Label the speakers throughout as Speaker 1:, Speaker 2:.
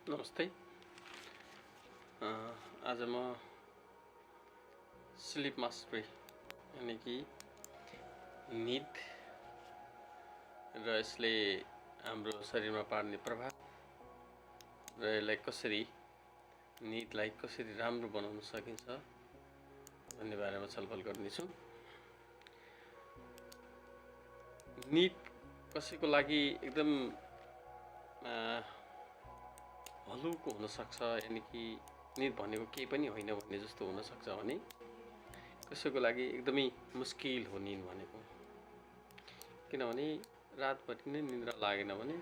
Speaker 1: नमस्ते। आज म स्लिप मास्टरी यानि कि निद र यसले हाम्रो शरीरमा पार्ने प्रभाव र यसलाई कसरी निदलाई कसरी राम्रो बनाउन सकिन्छ भन्ने बारेमा छलफल गर्नेछु। निद कसैको लागि एकदम हलुको हुन सक्छ, यानि कि निद भनेको केही पनि होइन भन्ने जस्तो हुन सक्छ भने कसैको लागि एकदमै मुस्किल हो निद भनेको। किनभने रातभरि नै निद्रा लागेन भने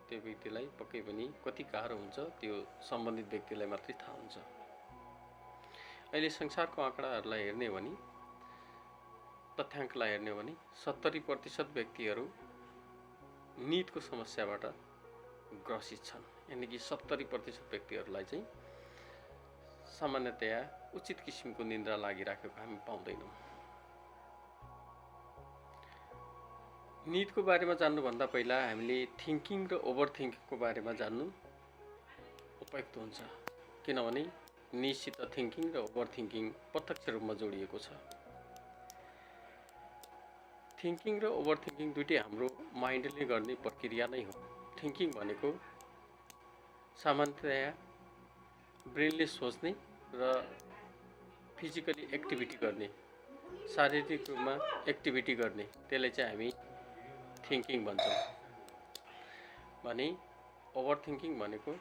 Speaker 1: त्यो व्यक्तिलाई पक्कै पनि कति गाह्रो हुन्छ त्यो सम्बन्धित व्यक्तिलाई मात्रै थाहा हुन्छ। अहिले संसारको आँकडाहरूलाई हेर्ने हो भने, तथ्याङ्कलाई हेर्ने हो भने 70% व्यक्तिहरू निदको समस्याबाट ग्रसित छन्। यानि कि 70% व्यक्तिहरूलाई चाहिँ सामान्यतया उचित किसिमको निद्रा लागिराखेको हामी पाउँदैनौँ। निदको बारेमा जान्नुभन्दा पहिला हामीले थिङ्किङ र ओभर थिङ्किङको बारेमा जान्नु उपयुक्त हुन्छ। किनभने निदसित थिङ्किङ र ओभर थिङ्किङ प्रत्यक्ष रूपमा जोडिएको छ। थिङ्किङ र ओभर थिङ्किङ दुइटै हाम्रो माइन्डले गर्ने प्रक्रिया नै हो। थिङ्किङ भनेको सामान्यतया ब्रेनले सोच्ने र फिजिकली एक्टिभिटी गर्ने, शारीरिक रूपमा एक्टिभिटी गर्ने, त्यसलाई चाहिँ हामी थिङ्किङ भन्छौँ। भने ओभर थिङ्किङ भनेको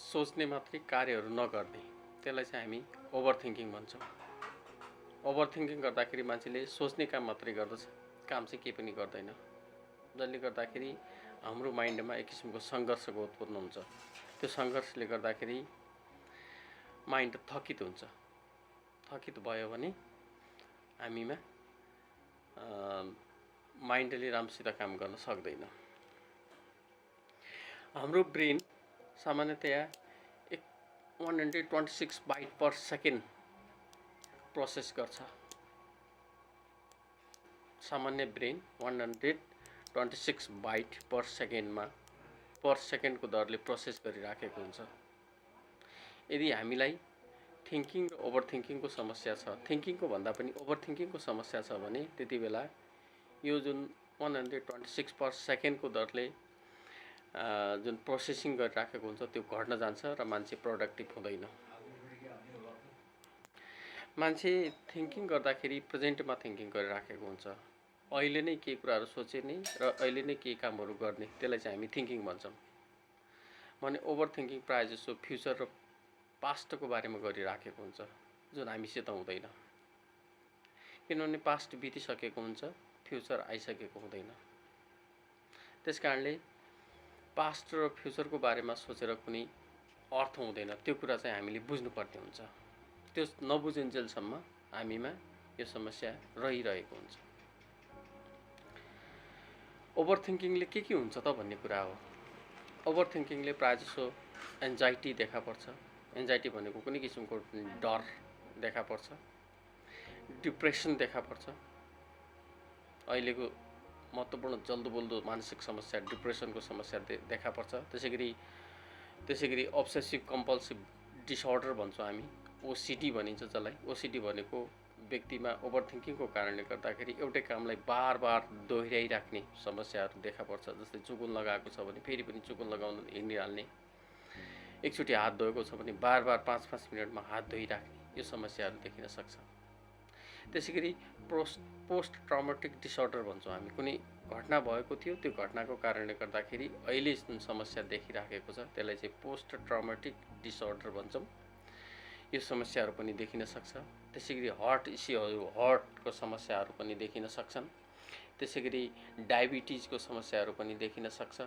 Speaker 1: सोच्ने मात्रै, कार्यहरू नगर्ने, त्यसलाई चाहिँ हामी ओभर थिङ्किङ भन्छौँ। ओभर थिङ्किङ गर्दाखेरि मान्छेले सोच्ने काम मात्रै गर्दछ, काम चाहिँ केही पनि गर्दैन, जसले गर्दाखेरि हाम्रो माइन्डमा एक किसिमको सङ्घर्षको उत्पन्न हुन्छ। त्यो सङ्घर्षले गर्दाखेरि माइन्ड थकित हुन्छ। थकित भयो भने हामीमा माइन्डले राम्रोसित काम गर्न सक्दैन। हाम्रो ब्रेन सामान्यतया 126 बाइट पर सेकेन्ड प्रोसेस गर्छ। सामान्य ब्रेन 126 बाइट पर सेकेन्डको दरले प्रोसेस गरिराखेको हुन्छ। यदि हामीलाई थिङ्किङ र ओभर थिङ्किङको समस्या छ, थिङ्किङको भन्दा पनि ओभर थिङ्किङको समस्या छ भने त्यति बेला यो जुन 126 पर सेकेन्डको दरले जुन प्रोसेसिङ गरिराखेको हुन्छ त्यो घट्न जान्छ र मान्छे प्रोडक्टिभ हुँदैन। मान्छे थिङ्किङ गर्दाखेरि प्रेजेन्टमा थिङ्किङ गरिराखेको हुन्छ। अहिले नै केही कुराहरू सोच्ने र अहिले नै केही कामहरू गर्ने, त्यसलाई चाहिँ हामी थिङ्किङ भन्छौँ। भने ओभर थिङ्किङ प्रायः जसो फ्युचर र पास्टको बारेमा गरिराखेको हुन्छ, जुन हामीसित हुँदैन। किनभने पास्ट बितिसकेको हुन्छ, फ्युचर आइसकेको हुँदैन। त्यस कारणले पास्ट र फ्युचरको बारेमा सोचेर कुनै अर्थ हुँदैन। त्यो कुरा चाहिँ हामीले बुझ्नुपर्ने हुन्छ। त्यो नबुझिन्जेलसम्म हामीमा यो समस्या रहिरहेको हुन्छ। ओभर थिङ्किङले के हुन्छ त भन्ने कुरा हो। ओभर थिङ्किङले प्रायःजसो एन्जाइटी देखा पर्छ। एन्जाइटी भनेको कुनै किसिमको डर देखा पर्छ, डिप्रेसन देखा पर्छ। अहिलेको महत्त्वपूर्ण जल्दोबल्दो मानसिक समस्या डिप्रेसनको समस्या देखा पर्छ। त्यसैगरी अब्सेसिभ कम्पल्सिभ डिसअर्डर भन्छौँ हामी, ओसिडी भनिन्छ जसलाई। ओसिडी भनेको व्यक्तिमा ओभर थिङ्किङको कारणले गर्दाखेरि एउटै कामलाई बार बार दोहोऱ्याइराख्ने समस्याहरू देखा पर्छ। जस्तै चुकुन लगाएको छ भने फेरि पनि चुकुन लगाउन हिँडिहाल्ने, एकचोटि हात धोएको छ भने बार बार 5-5 मिनटमा हात धोइराख्ने, यो समस्याहरू देखिन सक्छ। त्यसैगरी पोस्ट ट्रमेटिक डिसअर्डर भन्छौँ हामी। कुनै घटना भएको थियो, त्यो घटनाको कारणले गर्दाखेरि अहिले जुन समस्या देखिराखेको छ त्यसलाई चाहिँ पोस्ट ट्रमेटिक डिसअर्डर भन्छौँ। यो समस्याहरू पनि देखिन सक्छ। त्यसैगरी हार्ट इस्युहरू, हार्टको समस्याहरू पनि देखिन सक्छन्। त्यसैगरी डायबिटिजको समस्याहरू पनि देखिन सक्छ।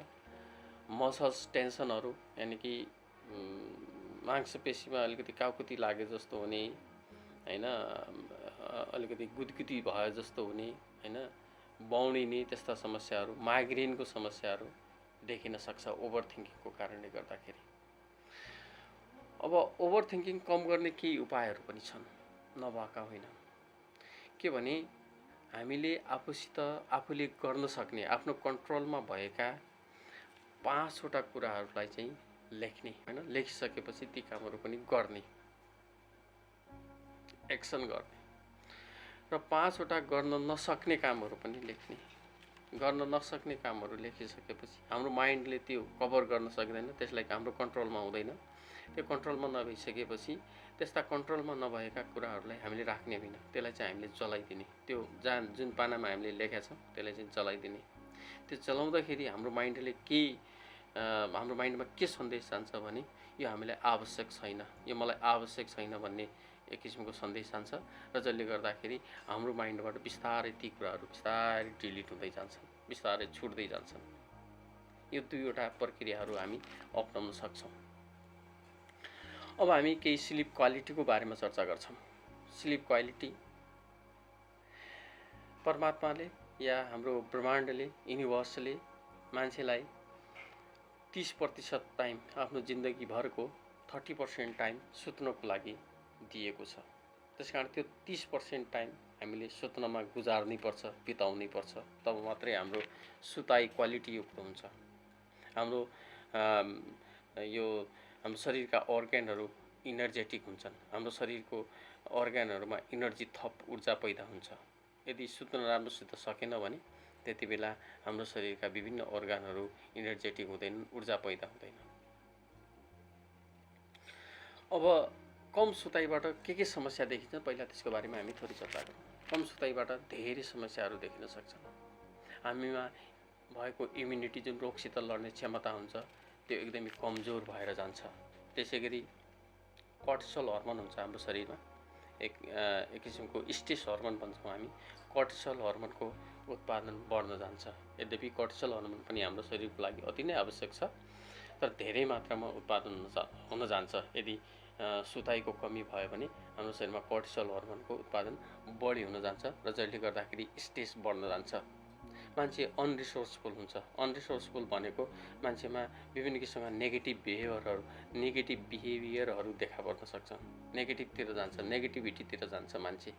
Speaker 1: मसल्स टेन्सनहरू, यानि कि मांसपेशीमा अलिकति काउकुती लागे जस्तो हुने, हैन, अलिकति गुदगुदी भयो जस्तो हुने, हैन, बौडिने, त्यस्ता समस्याहरू, माइग्रेनको समस्याहरू देखिन सक्छ ओभर थिङ्किङको कारणले गर्दाखेरि। अब ओभर थिङ्किङ कम गर्ने केही उपायहरू पनि छन्, नभएका होइन। के भने हामीले आफूसित आफूले गर्न सक्ने, आफ्नो कन्ट्रोलमा भएका 5वटा कुराहरूलाई चाहिँ लेख्ने हैन, लेखिसकेपछि ती कामहरू पनि गर्ने, एक्सन गर्ने र 5वटा गर्न नसक्ने कामहरू पनि लेख्ने। गर्न नसक्ने कामहरू लेखिसकेपछि हाम्रो माइन्डले त्यो कभर गर्न सक्दैन, त्यसलाई हाम्रो कन्ट्रोलमा हुँदैन। त्यो कन्ट्रोलमा नभइसकेपछि त्यस्ता कन्ट्रोलमा नभएका कुराहरूलाई हामीले राख्ने होइन, त्यसलाई चाहिँ हामीले जलाइदिने। त्यो जुन पानामा हामीले लेखेका छौँ त्यसलाई चाहिँ जलाइदिने। त्यो जलाउँदाखेरि हाम्रो माइन्डले हाम्रो माइन्डमा के सन्देश जान्छ भने यो हामीलाई आवश्यक छैन, यो मलाई आवश्यक छैन भन्ने एक किसिमको सन्देश जान्छ र जसले गर्दाखेरि हाम्रो माइन्डबाट बिस्तारै ती कुराहरू बिस्तारै डिलिट हुँदै जान्छन्, बिस्तारै छुट्दै जान्छन्। यो 2वटा प्रक्रियाहरू हामी अपनाउन सक्छौँ। अब हामी केही स्लिप क्वालिटीको बारेमा चर्चा गर्छौँ। स्लिप क्वालिटी परमात्माले या हाम्रो ब्रह्माण्डले, युनिभर्सले मान्छेलाई 30% टाइम आफ्नो जिन्दगीभरको 30% टाइम सुत्नको लागि दिएको छ। त्यसकारण त्यो 30% टाइम हामीले सुत्नमा गुजार्नै पर्छ, बिताउनै पर्छ। तब मात्रै हाम्रो सुताइ क्वालिटीयुक्त हुन्छ। हाम्रो हाम्रो शरीरका अर्ग्यानहरू इनर्जेटिक हुन्छन्। हाम्रो शरीरको अर्ग्यानहरूमा इनर्जी, थप ऊर्जा पैदा हुन्छ। यदि सुत्न राम्रोसित सकेन भने त्यति बेला हाम्रो शरीरका विभिन्न अर्गानहरू इनर्जेटिक हुँदैनन्, ऊर्जा पैदा हुँदैन। अब कम सुताइबाट के समस्या देखिन्छ पहिला त्यसको बारेमा हामी थोरै चर्चा गरौँ। कम सुताइबाट धेरै समस्याहरू देखिन सक्छन्। हामीमा भएको इम्युनिटी, जुन रोगसित लड्ने क्षमता हुन्छ, त्यो एकदमै कमजोर भएर जान्छ। त्यसैगरी कर्टिसोल हर्मोन हुन्छ हाम्रो शरीरमा, एक किसिमको स्ट्रेस हर्मोन भन्छौँ हामी। कर्टिसोल हर्मोनको उत्पादन बढ्न जान्छ। यद्यपि कर्टिसोल हर्मोन पनि हाम्रो शरीरको लागि अति नै आवश्यक छ, तर धेरै मात्रामा उत्पादन हुन जान्छ। यदि सुताइको कमी भयो भने हाम्रो शरीरमा कर्टिसोल हर्मोनको उत्पादन बढी हुन जान्छ र जसले गर्दाखेरि स्ट्रेस बढ्न जान्छ। मान्छे अनरिसोर्सफुल हुन्छ। अनरिसोर्सफुल भनेको मान्छेमा विभिन्न किसिमका नेगेटिभ बिहेभियरहरू देखा पर्न सक्छन्। नेगेटिभतिर जान्छ, नेगेटिभिटीतिर जान्छ मान्छे।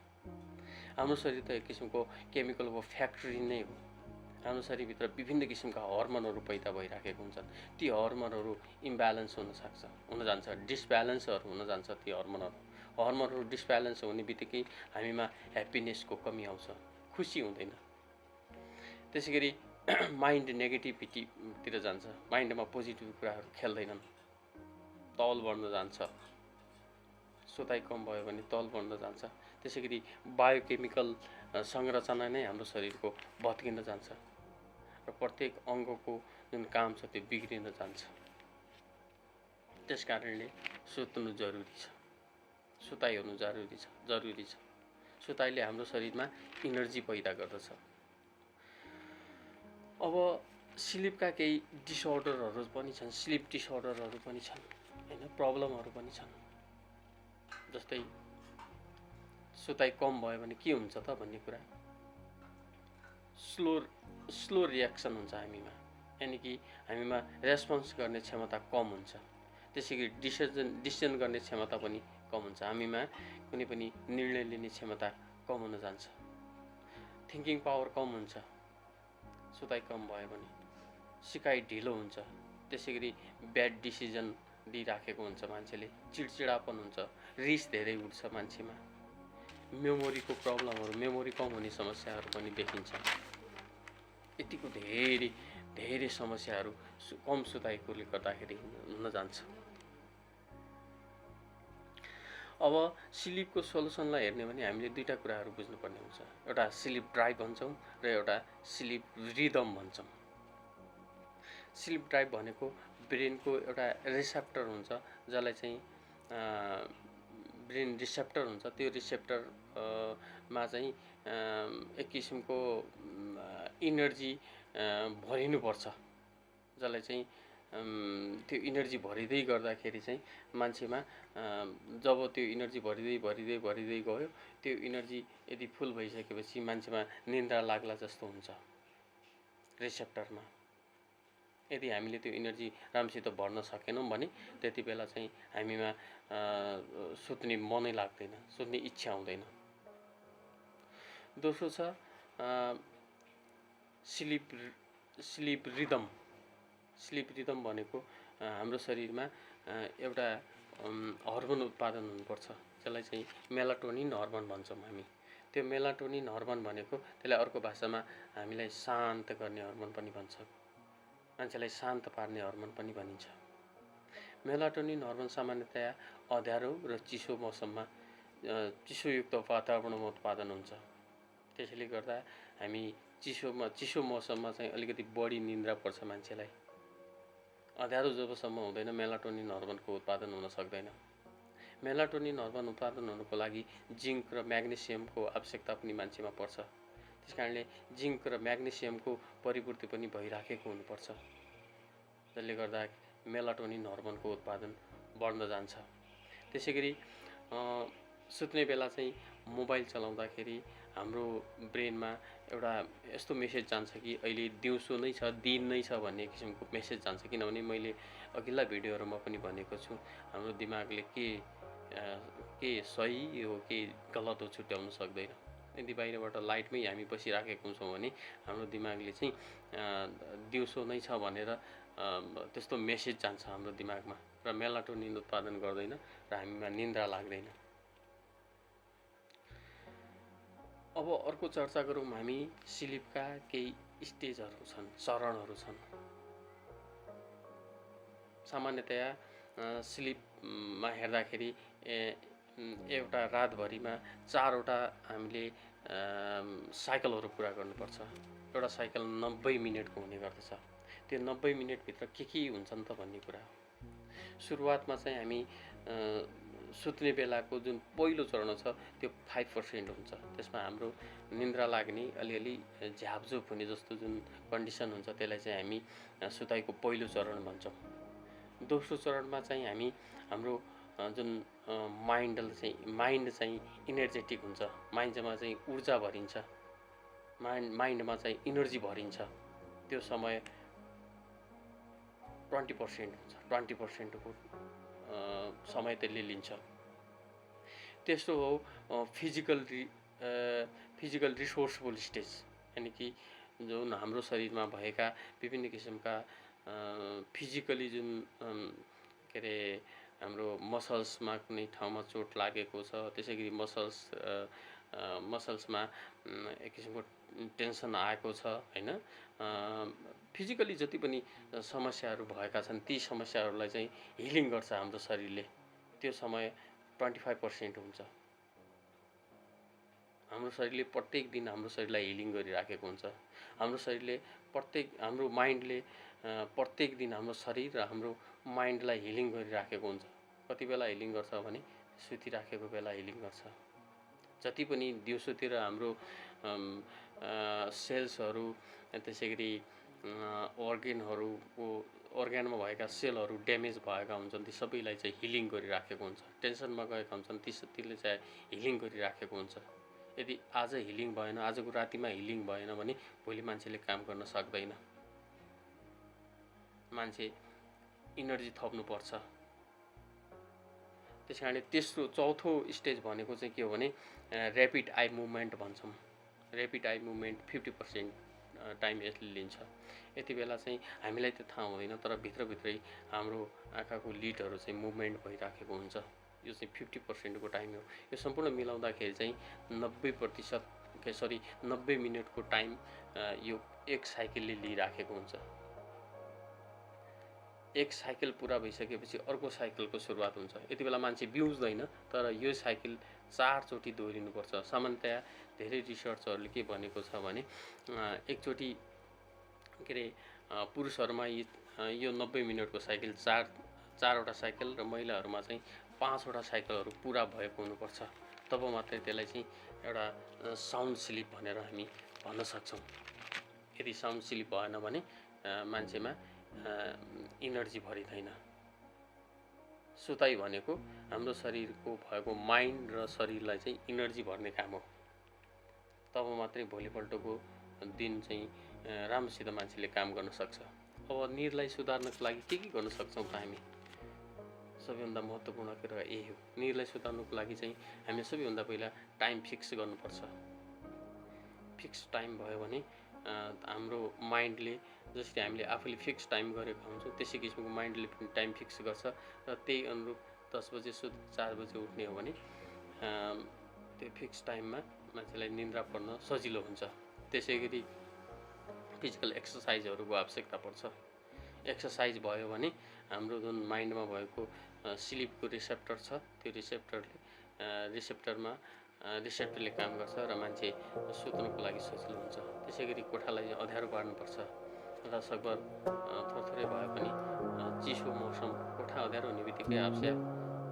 Speaker 1: हाम्रो शरीर त एक किसिमको केमिकलको फ्याक्ट्री नै हो। हाम्रो शरीरभित्र विभिन्न किसिमका हर्मोनहरू पैदा भइराखेका हुन्छन्। ती हर्मोनहरू इम्ब्यालेन्स हुन जान्छ, डिसब्यालेन्सहरू हुन जान्छ। ती हर्मोनहरू डिसब्यालेन्स हुने बित्तिकै हामीमा ह्याप्पिनेसको कमी आउँछ, खुसी हुँदैन। त्यसैगरी माइन्ड नेगेटिभिटीतिर जान्छ, माइन्डमा पोजिटिभ कुराहरू खेल्दैनन्, तौल बढ्न जान्छ। सुताइ कम भयो भने तौल बढ्न जान्छ। त्यसैगरी बायोकेमिकल संरचना नै हाम्रो शरीरको भत्किन जान्छ र प्रत्येक अङ्गको जुन काम छ त्यो बिग्रिन जान्छ। त्यस कारणले सुत्नु जरुरी छ, सुताइ हुनु जरुरी छ। सुताइले हाम्रो शरीरमा इनर्जी पैदा गर्दछ। अब स्लिपका केही डिसअर्डरहरू पनि छन्, स्लिप डिसअर्डरहरू पनि छन् हैन, प्रब्लमहरू पनि छन्। जस्तै सुताइ कम भयो भने के हुन्छ त भन्ने कुरा, स्लो रियाक्सन हुन्छ हामीमा, यानि कि हामीमा रेस्पोन्स गर्ने क्षमता कम हुन्छ। त्यसैगरी डिसिजन गर्ने क्षमता पनि कम हुन्छ। हामीमा कुनै पनि निर्णय लिने क्षमता कम हुन जान्छ। थिङ्किङ पावर कम हुन्छ सुताइ कम भयो भने। सिकाइ ढिलो हुन्छ। त्यसैगरी ब्याड डिसिजन दिइराखेको हुन्छ मान्छेले। चिडचिडापन हुन्छ, रिस धेरै उठ्छ मान्छेमा। मेमोरीको प्रब्लमहरू, मेमोरी कम हुने समस्याहरू पनि देखिन्छ। यतिको धेरै समस्याहरू कम सुताइकोले गर्दाखेरि हुन जान्छ। अब स्लिपको सोलुसनलाई हेर्ने भने हामीले दुईटा कुराहरू बुझ्नुपर्ने हुन्छ। एउटा स्लिप ड्राइभ भन्छौँ र एउटा स्लिप रिदम भन्छौँ। स्लिप ड्राइभ भनेको ब्रेनको एउटा रिसेप्टर हुन्छ, जसलाई चाहिँ ब्रेन रिसेप्टर हुन्छ। त्यो रिसेप्टरमा चाहिँ एक किसिमको इनर्जी भरिनुपर्छ, जसलाई चाहिँ त्यो इनर्जी भरिँदै गर्दाखेरि चाहिँ मान्छेमा जब त्यो इनर्जी भरिँदै गयो, त्यो इनर्जी यदि फुल भइसकेपछि मान्छेमा निन्द्रा लाग्ला जस्तो हुन्छ रिसेप्टरमा। यदि हामीले त्यो इनर्जी राम्रोसित भर्न सकेनौँ भने त्यति बेला चाहिँ हामीमा सुत्ने मनै लाग्दैन, सुत्ने इच्छा हुँदैन। दोस्रो छ स्लिप रिदम। स्लिप रिदम भनेको हाम्रो शरीरमा एउटा हर्मोन उत्पादन हुनुपर्छ, जसलाई चाहिँ मेलाटोनिन हर्मोन भन्छौँ हामी। त्यो मेलाटोनिन हर्मोन भनेको त्यसलाई अर्को भाषामा हामीलाई शान्त गर्ने हर्मोन पनि भन्छ, मान्छेलाई शान्त पार्ने हर्मोन पनि भनिन्छ। मेलाटोनिन हर्मोन सामान्यतया अँध्यारो र चिसो मौसममा चिसोयुक्त वातावरणमा उत्पादन हुन्छ। त्यसैले गर्दा हामी चिसो मौसममा चाहिँ अलिकति बढी निन्द्रा पर्छ मान्छेलाई। अँध्यारो जबसम्म हुँदैन मेलाटोनिन हर्मोनको उत्पादन हुन सक्दैन। मेलाटोनिन हर्मोन उत्पादन हुनुको लागि जिङ्क र म्याग्नेसियमको आवश्यकता पनि मान्छेमा पर्छ। त्यसकारणले जिङ्क र म्याग्नेसियमको परिपूर्ति पनि भइराखेको हुनुपर्छ, जसले गर्दा मेलाटोनिन हर्मोनको उत्पादन बढ्न जान्छ। त्यसैगरी सुत्ने बेला चाहिँ मोबाइल चलाउँदाखेरि हाम्रो ब्रेनमा एउटा यस्तो मेसेज जान्छ कि अहिले दिउँसो नै छ, दिन नै छ भन्ने किसिमको मेसेज जान्छ। किनभने मैले अघिल्ला भिडियोहरूमा पनि भनेको छु, हाम्रो दिमागले के सही हो के गलत हो छुट्याउन सक्दैन। यदि बाहिरबाट लाइटमै हामी बसिराखेको हुन्छौँ भने हाम्रो दिमागले चाहिँ दिउँसो नै छ भनेर त्यस्तो मेसेज जान्छ हाम्रो दिमागमा र मेलाटोनिन उत्पादन गर्दैन र हामीमा निन्द्रा लाग्दैन। अब अर्को चर्चा गरौँ हामी स्लिपका केही स्टेजहरू छन्, चरणहरू छन्। सामान्यतया स्लिपमा हेर्दाखेरि एउटा रातभरिमा 4वटा हामीले साइकलहरू पुरा गर्नुपर्छ। एउटा साइकल 90 मिनटको हुने गर्दछ। त्यो 90 मिनटभित्र के हुन्छन् त भन्ने कुरा हो। सुरुवातमा चाहिँ हामी सुत्ने बेलाको जुन पहिलो चरण छ त्यो 5% हुन्छ। त्यसमा हाम्रो निन्द्रा लाग्ने अलिअलि झ्यापझुप हुने जस्तो जुन कन्डिसन हुन्छ त्यसलाई चाहिँ हामी सुताइको पहिलो चरण भन्छौँ। दोस्रो चरणमा चाहिँ हामी हाम्रो जुन माइन्ड चाहिँ इनर्जेटिक हुन्छ, माइन्डमा चाहिँ ऊर्जा भरिन्छ, माइन्डमा चाहिँ इनर्जी भरिन्छ। त्यो समय 20% हुन्छ। 20%को समय त्यसले लिन्छ। तेस्रो हो फिजिकल रिसोर्सफुल स्टेज, यानि कि जुन हाम्रो शरीरमा भएका विभिन्न किसिमका फिजिकली जुन के अरे हाम्रो मसल्समा कुनै ठाउँमा चोट लागेको छ, त्यसै गरी मसल्समा एक किसिमको टेन्सन आएको छ हैन, फिजिकली जति पनि समस्याहरू भएका छन् ती समस्याहरूलाई चाहिँ हिलिङ गर्छ हाम्रो शरीरले। त्यो समय 25% हुन्छ। हाम्रो शरीरले प्रत्येक दिन हाम्रो शरीरलाई हिलिङ गरिराखेको हुन्छ। हाम्रो माइन्डले प्रत्येक दिन हाम्रो शरीर र हाम्रो माइन्डलाई हिलिङ गरिराखेको हुन्छ। कति बेला हिलिङ गर्छ भने सुतिराखेको बेला हिलिङ गर्छ। जति पनि दिउँसोतिर हाम्रो सेल्सहरू, त्यसै गरी अर्ग्यानमा भएका सेलहरू ड्यामेज भएका हुन्छन्, ती सबैलाई चाहिँ हिलिङ गरिराखेको हुन्छ। टेन्सनमा गएका हुन्छन् तीले चाहिँ हिलिङ गरिराखेको हुन्छ। यदि आज हिलिङ भएन, आजको रातिमा हिलिङ भएन भने भोलि मान्छेले काम गर्न सक्दैन। मान्छे इनर्जी थप्नुपर्छ। त्यसकारणले तेस्रो चौथो स्टेज भनेको चाहिँ के हो भने ऱ्यापिड आई मुभमेन्ट भन्छौँ। ऱ्यापिड आई मुभमेन्ट 50% टाइम यसले लिन्छ। यति बेला चाहिँ हामीलाई त्यो थाहा हुँदैन, तर भित्रभित्रै हाम्रो आँखाको लिडहरू चाहिँ मुभमेन्ट भइराखेको हुन्छ। यो चाहिँ 50% को टाइम हो। यो सम्पूर्ण मिलाउँदाखेरि चाहिँ 90 मिनटको टाइम यो एक साइकलले लिइराखेको हुन्छ। एक साइकल पुरा भइसकेपछि अर्को साइकलको सुरुवात हुन्छ। यति बेला मान्छे बिउज्दैन, तर यो साइकल 4 चोटि दोहोरिनुपर्छ। सामान्यतया धेरै रिसर्चहरूले के भनेको छ भने एकचोटि के अरे पुरुषहरूमा यो 90 मिनटको साइकल 4वटा साइकल र महिलाहरूमा चाहिँ 5वटा साइकलहरू पुरा भएको हुनुपर्छ। तब मात्रै त्यसलाई चाहिँ एउटा साउन्ड स्लिप भनेर हामी भन्न सक्छौँ। यदि साउन्ड स्लिप भएन भने मान्छेमा इनर्जी भरिँदैन। सुताइ भनेको हाम्रो शरीरको भएको माइन्ड र शरीरलाई चाहिँ इनर्जी भर्ने काम हो। तब मात्रै भोलिपल्टको दिन चाहिँ राम्रोसित मान्छेले काम गर्न सक्छ। अब निरलाई सुधार्नको लागि के गर्न सक्छौँ त हामी? सबैभन्दा महत्त्वपूर्ण कुरा यही हो। निरलाई सुधार्नको लागि चाहिँ हामीले सबैभन्दा पहिला टाइम फिक्स गर्नुपर्छ। फिक्स टाइम भयो भने हाम्रो माइन्डले जसरी हामीले आफूले फिक्स टाइम गरेको हुन्छौँ त्यसै किसिमको माइन्डले पनि टाइम फिक्स गर्छ र त्यही अनुरूप 10 बजे सुत 4 बजे उठ्ने हो भने त्यो फिक्स टाइममा मान्छेलाई निन्द्रा पर्न सजिलो हुन्छ। त्यसै गरी फिजिकल एक्सर्साइजहरूको आवश्यकता पर्छ। एक्सर्साइज भयो भने हाम्रो जुन माइन्डमा भएको स्लिपको रिसेप्टर छ त्यो रिसेप्टरले काम गर्छ र मान्छे सुत्नुको लागि सजिलो हुन्छ। त्यसै गरी कोठालाई अँध्यारो पार्नुपर्छ र सकभर थोरै भए पनि चिसो मौसम, कोठा अँध्यारो हुने बित्तिकै आवश्यक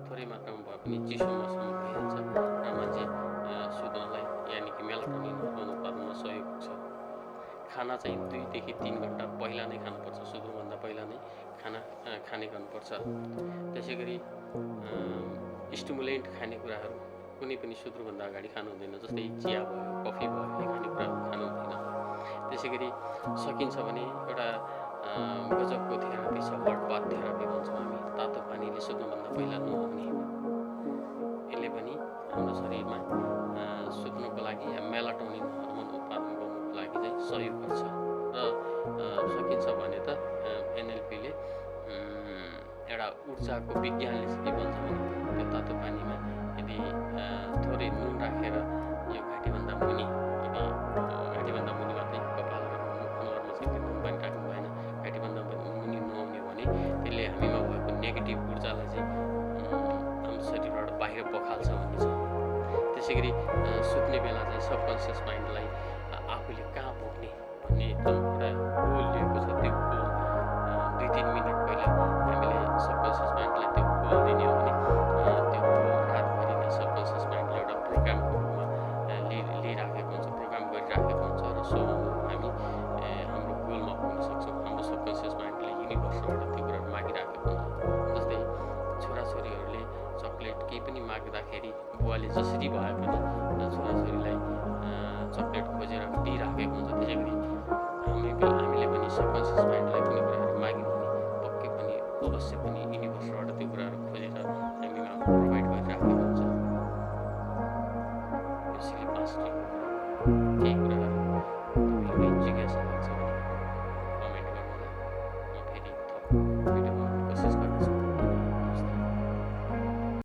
Speaker 1: थोरै मात्रामा भए पनि चिसो मौसम भइहाल्छ र मान्छे सुत्नलाई यानि कि मेलाटोनिन हर्मोन उत्पादनमा सहयोग हुन्छ। खाना चाहिँ 2 देखि 3 घण्टा पहिला नै खानुपर्छ, सुत्नुभन्दा पहिला नै खाने गर्नुपर्छ। त्यसै गरी स्टिमुलेन्ट खानेकुराहरू कुनै पनि सुत्नुभन्दा अगाडि खानु हुँदैन, जस्तै चिया भयो, कफी भयो, यी खानेकुराहरू खानु हुँदैन। त्यसै गरी सकिन्छ भने एउटा गजबको थेरापी छ, हट बाथ थेरापी भन्छौँ हामी, तातो पानीले सुत्नुभन्दा पहिला नुहाउने। यसले पनि हाम्रो शरीरमा सुत्नुको लागि या मेलाटोनिन हर्मोन उत्पादन गर्नुको लागि चाहिँ सहयोग गर्छ। र सकिन्छ भने त एनएलपीले एउटा ऊर्जाको विज्ञानले चाहिँ के भन्छ भने त्यो तातो पानीमा यदि थोरै नुन राखेर यो घाँटीभन्दा मुनि, यदि घाँटीभन्दा मुनि मात्रै कपाल र अनुहारमा चाहिँ त्यो नुन पानी राख्नु भएन, घाँटीभन्दा मुनि नुहाउने हो भने त्यसले हामीमा भएको नेगेटिभ ऊर्जालाई चाहिँ हाम्रो शरीरबाट बाहिर बखाल्छ भन्ने छ। त्यसै गरी सुत्ने बेला चाहिँ सबकन्सियस माइन्डलाई आफूले कहाँ पुग्ने भन्ने जुन एउटा गोल लिएको छ त्यो गोल 2-3 मिनट पहिला हामीले सबकन्सियस माइन्डलाई त्यो गोल दिने हो भने त्यो गोल रातभरि नै सबकन्सियस माइन्डले एउटा प्रोग्रामको रूपमा लिइराखेको हुन्छ, प्रोग्राम गरिराखेको हुन्छ र सो हामी हाम्रो गोलमा पुग्न सक्छौँ। हाम्रो सबकन्सियस माइन्डले युनिभर्सबाट त्यो कुराहरू मागिराखेको हुन्छ। जस्तै छोराछोरीहरूले चक्लेट केही पनि माग्दाखेरि बुवाले जसरी भए पनि छोराछोरीलाई चक्लेट खोजेर दिइराखेको हुन्छ। त्यसै गरी हामीले पनि सबकन्सियस माइन्डलाई कुनै कुराहरू माग्यौँ भने पक्कै पनि अवश्य पनि युनिभर्सबाट त्यो कुराहरू खोजेर हामीमा प्रोभाइड गरिराखेको हुन्छ। यो स्लिप मास्टरिङको केही कुराहरू तपाईँले जिज्ञासा